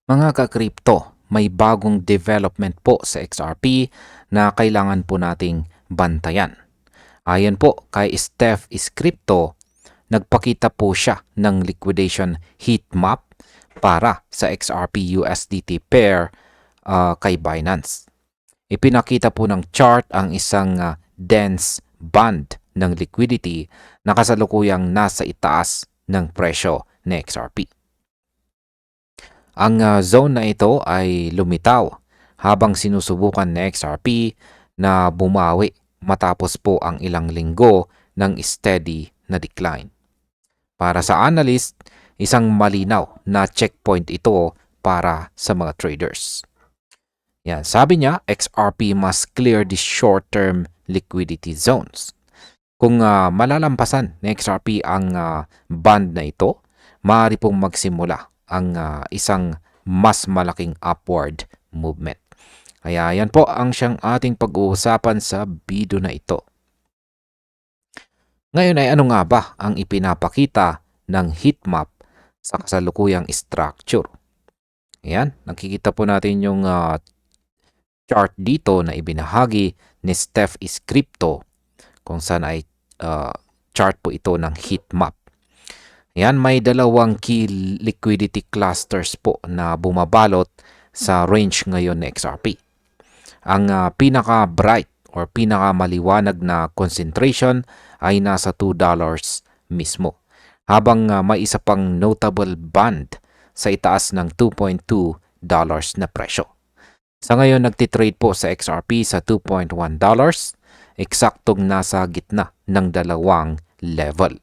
Mga ka-crypto, may bagong development po sa XRP na kailangan po nating bantayan. Ayon po kay Steph is Crypto, nagpakita po siya ng liquidation heat map para sa XRP USDT pair kay Binance. Ipinakita po ng chart ang isang dense band ng liquidity na kasalukuyang nasa itaas ng presyo ng XRP. Ang zone na ito ay lumitaw habang sinusubukan ng XRP na bumawi matapos po ang ilang linggo ng steady na decline. Para sa analyst, isang malinaw na checkpoint ito para sa mga traders. Yan, sabi niya, XRP must clear the short-term liquidity zones. Kung malalampasan ng XRP ang band na ito, maaari pong magsimula ang isang mas malaking upward movement. Kaya yan po ang siyang ating pag-uusapan sa video na ito. Ngayon ay ano nga ba ang ipinapakita ng heat map sa kasalukuyang structure? Ayan, nakikita po natin yung chart dito na ibinahagi ni Steph is Crypto kung saan ay chart po ito ng heat map. Yan, may dalawang key liquidity clusters po na bumabalot sa range ngayon ng XRP. Ang pinaka-bright or pinaka-maliwanag na concentration ay nasa $2 mismo. Habang may isa pang notable band sa itaas ng $2.2 na presyo. Sa ngayon, nagtitrade po sa XRP sa $2.1, eksaktong nasa gitna ng dalawang level.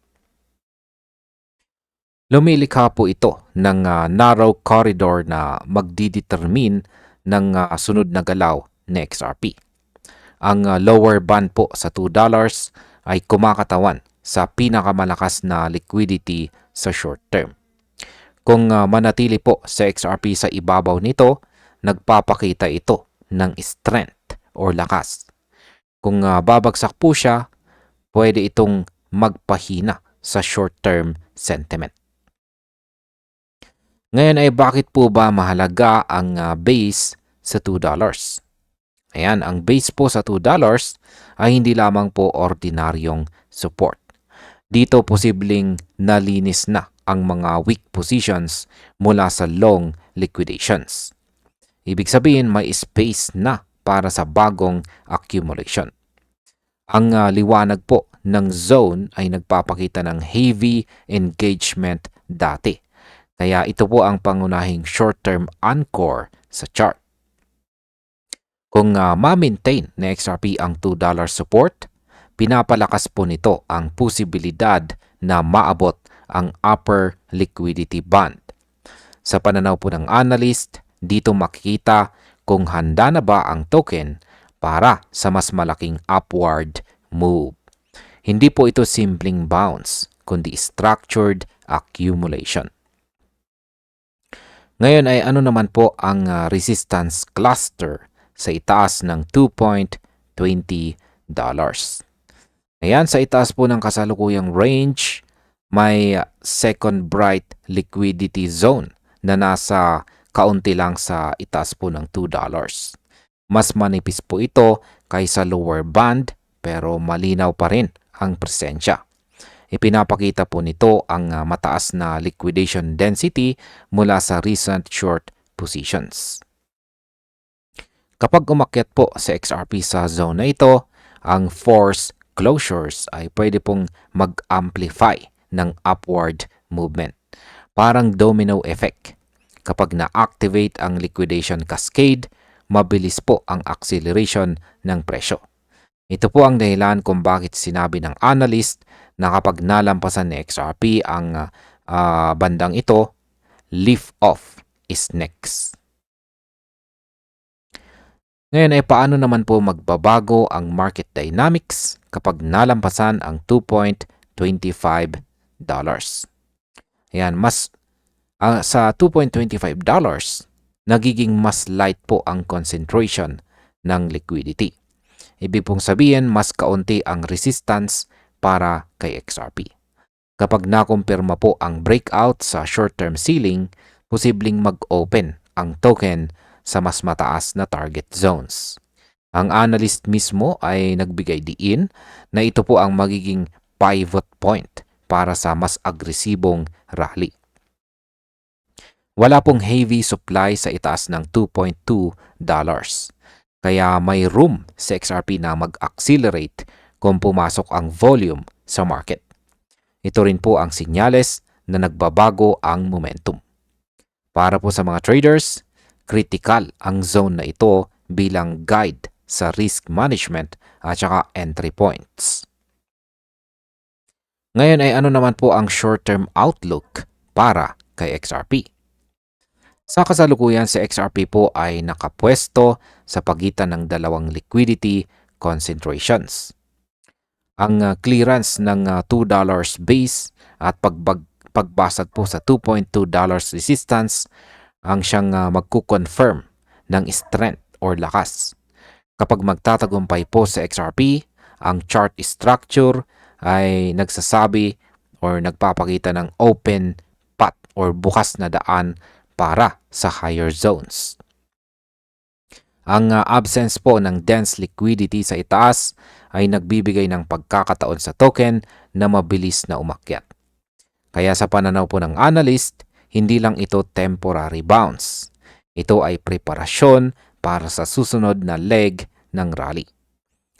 Lumilikha po ito ng narrow corridor na magdidetermine ng sunod na galaw na XRP. Ang lower band po sa $2 ay kumakatawan sa pinakamalakas na liquidity sa short term. Kung manatili po sa XRP sa ibabaw nito, nagpapakita ito ng strength or lakas. Kung babagsak po siya, pwede itong magpahina sa short-term sentiment. Ngayon ay bakit po ba mahalaga ang base sa $2? Ayan, ang base po sa $2 ay hindi lamang po ordinaryong support. Dito posibleng nalinis na ang mga weak positions mula sa long liquidations. Ibig sabihin may space na para sa bagong accumulation. Ang liwanag po ng zone ay nagpapakita ng heavy engagement dati. Kaya ito po ang pangunahing short-term anchor sa chart. Kung ma-maintain na XRP ang $2 support, pinapalakas po nito ang posibilidad na maabot ang upper liquidity band. Sa pananaw po ng analyst, dito makikita kung handa na ba ang token para sa mas malaking upward move. Hindi po ito simpleng bounce, kundi structured accumulation. Ngayon ay ano naman po ang resistance cluster sa itaas ng $2.20. Ayan, sa itaas po ng kasalukuyang range, may second bright liquidity zone na nasa kaunti lang sa itaas po ng $2. Mas manipis po ito kaysa lower band pero malinaw pa rin ang presensya. Ipinapakita po nito ang mataas na liquidation density mula sa recent short positions. Kapag umakyat po sa XRP sa zone na ito, ang force closures ay pwede pong mag-amplify ng upward movement. Parang domino effect. Kapag na-activate ang liquidation cascade, mabilis po ang acceleration ng presyo. Ito po ang dahilan kung bakit sinabi ng analyst na kapag nalampasan ni XRP ang bandang ito, lift off is next. Ngayon ay paano naman po magbabago ang market dynamics kapag nalampasan ang $2.25? Ayan, sa $2.25, nagiging mas light po ang concentration ng liquidity. Ibig pong sabihin, mas kaunti ang resistance para kay XRP. Kapag nakumpirma po ang breakout sa short-term ceiling, posibleng mag-open ang token sa mas mataas na target zones. Ang analyst mismo ay nagbigay diin na ito po ang magiging pivot point para sa mas agresibong rally. Wala pong heavy supply sa itaas ng $2.2, kaya may room sa XRP na mag-accelerate kung pumasok ang volume sa market. Ito rin po ang sinyales na nagbabago ang momentum. Para po sa mga traders, critical ang zone na ito bilang guide sa risk management at saka entry points. Ngayon ay ano naman po ang short-term outlook para kay XRP? Sa kasalukuyan, si XRP po ay nakapwesto sa pagitan ng dalawang liquidity concentrations. Ang clearance ng $2 base at pagbasag po sa $2.2 resistance ang siyang magkukonfirm ng strength or lakas. Kapag magtatagumpay po sa XRP, ang chart structure ay nagsasabi or nagpapakita ng open path or bukas na daan para sa higher zones. Ang absence po ng dense liquidity sa itaas ay nagbibigay ng pagkakataon sa token na mabilis na umakyat. Kaya sa pananaw po ng analyst, hindi lang ito temporary bounce. Ito ay preparasyon para sa susunod na leg ng rally.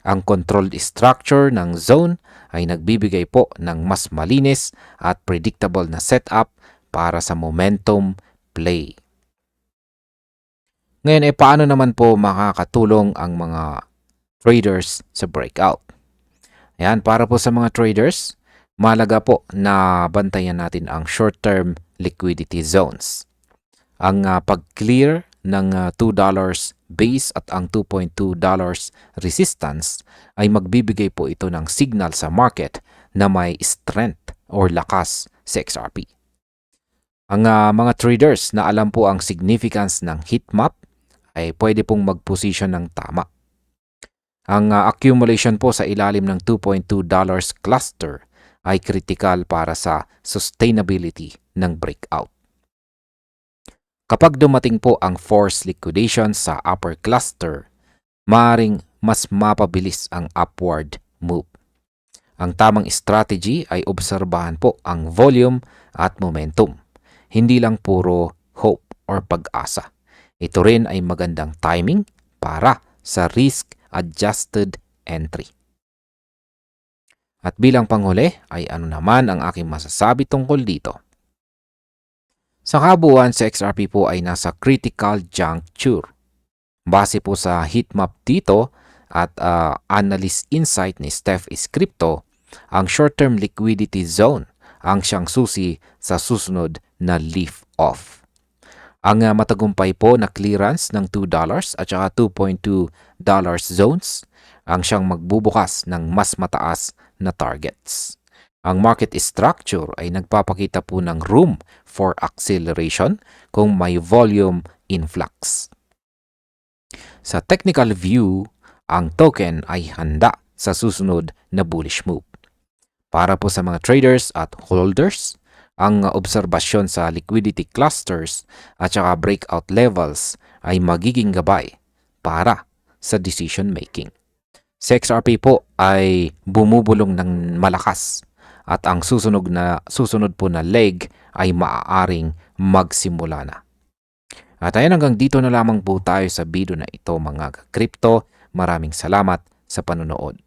Ang controlled structure ng zone ay nagbibigay po ng mas malinis at predictable na setup para sa momentum play. Ngayon ay paano naman po makakatulong ang mga traders sa breakout? Ayan, para po sa mga traders, mahalaga po na bantayan natin ang short-term liquidity zones. Ang pag-clear ng $2 base at ang $2.2 resistance ay magbibigay po ito ng signal sa market na may strength or lakas sa XRP. Ang mga traders na alam po ang significance ng heat map ay pwede pong mag-position ng tama. Ang accumulation po sa ilalim ng $2.2 cluster ay critical para sa sustainability ng breakout. Kapag dumating po ang forced liquidation sa upper cluster, maaaring mas mapabilis ang upward move. Ang tamang strategy ay obserbahan po ang volume at momentum, hindi lang puro hope or pag-asa. Ito rin ay magandang timing para sa risk-adjusted entry. At bilang panghuli ay ano naman ang aking masasabi tungkol dito? Sa kabuuan, sa XRP po ay nasa critical juncture. Base po sa heatmap dito at analyst insight ni Steph is Crypto, ang short-term liquidity zone ang siyang susi sa susunod na lift off. Ang matagumpay po na clearance ng $2 at saka $2.2 zones ang siyang magbubukas ng mas mataas na targets. Ang market structure ay nagpapakita po ng room for acceleration kung may volume influx. Sa technical view, ang token ay handa sa susunod na bullish move. Para po sa mga traders at holders, ang obserbasyon sa liquidity clusters at saka breakout levels ay magiging gabay para sa decision making. Sa XRP po ay bumubulong ng malakas at ang susunod po na leg ay maaaring magsimula na. At ayan, hanggang dito na lamang po tayo sa video na ito mga crypto. Maraming salamat sa panonood.